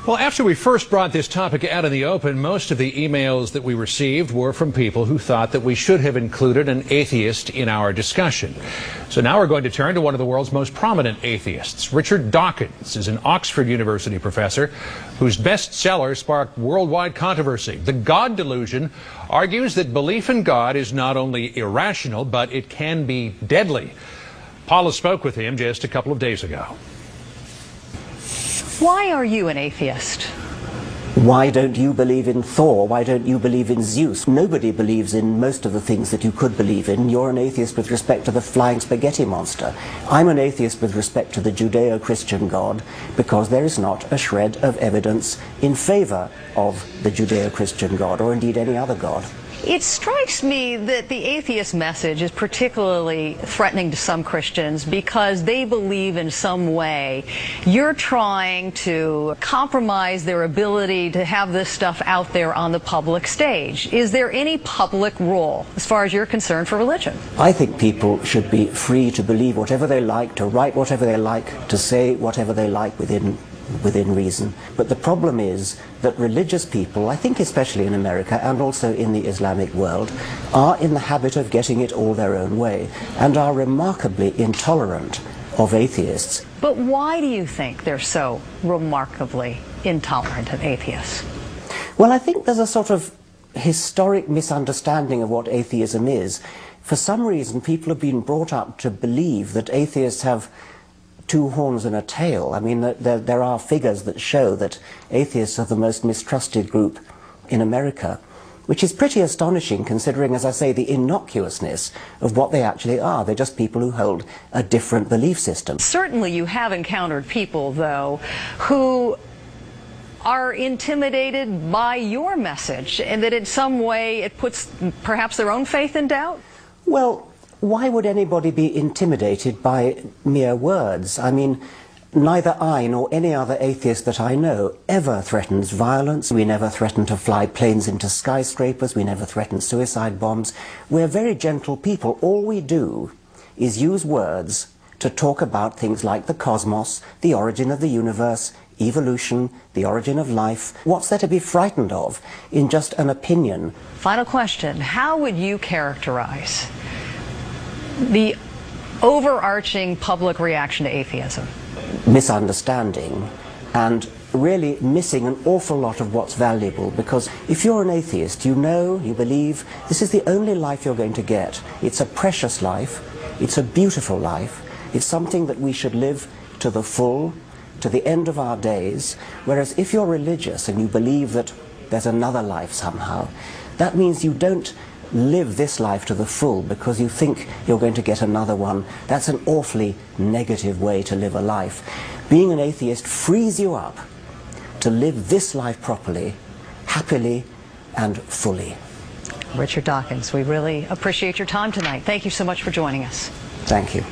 Well, after we first brought this topic out in the open, most of the emails that we received were from people who thought that we should have included an atheist in our discussion. So now we're going to turn to one of the world's most prominent atheists. R.Dawkins is an Oxford University professor whose bestseller sparked worldwide controversy. The God Delusion argues that belief in God is not only irrational, but it can be deadly. Paula spoke with him just a couple of days ago. Why are you an atheist? Why don't you believe in Thor? Why don't you believe in Zeus? Nobody believes in most of the things that you could believe in. You're an atheist with respect to the flying spaghetti monster. I'm an atheist with respect to the Judeo-Christian God because there is not a shred of evidence in favor of the Judeo-Christian God, or indeed any other God. It strikes me that the atheist message is particularly threatening to some Christians because they believe in some way you're trying to compromise their ability to have this stuff out there on the public stage. Is there any public role, as far as you're concerned, for religion? I think people should be free to believe whatever they like, to write whatever they like, to say whatever they like within reason. But the problem is that religious people, I think especially in America and also in the Islamic world, are in the habit of getting it all their own way and are remarkably intolerant of atheists. But why do you think they're so remarkably intolerant of atheists? Well, I think there's a sort of historic misunderstanding of what atheism is. For some reason, people have been brought up to believe that atheists have two horns and a tail. I mean, there are figures that show that atheists are the most mistrusted group in America, which is pretty astonishing considering, as I say, the innocuousness of what they actually are. They're just people who hold a different belief system. Certainly you have encountered people, though, who are intimidated by your message, and that in some way it puts perhaps their own faith in doubt? Well, why would anybody be intimidated by mere words? I mean, neither I nor any other atheist that I know ever threatens violence. We never threaten to fly planes into skyscrapers. We never threaten suicide bombs. We're very gentle people. All we do is use words to talk about things like the cosmos, the origin of the universe, evolution, the origin of life. What's there to be frightened of in just an opinion? Final question. How would you characterize the overarching public reaction to atheism? Misunderstanding and really missing an awful lot of what's valuable, because if you're an atheist, you know, you believe this is the only life you're going to get. It's a precious life, it's a beautiful life, it's something that we should live to the full, to the end of our days. Whereas if you're religious and you believe that there's another life somehow, that means you don't live this life to the full because you think you're going to get another one. That's an awfully negative way to live a life. Being an atheist frees you up to live this life properly, happily and fully. R.Dawkins, we really appreciate your time tonight. Thank you so much for joining us. Thank you.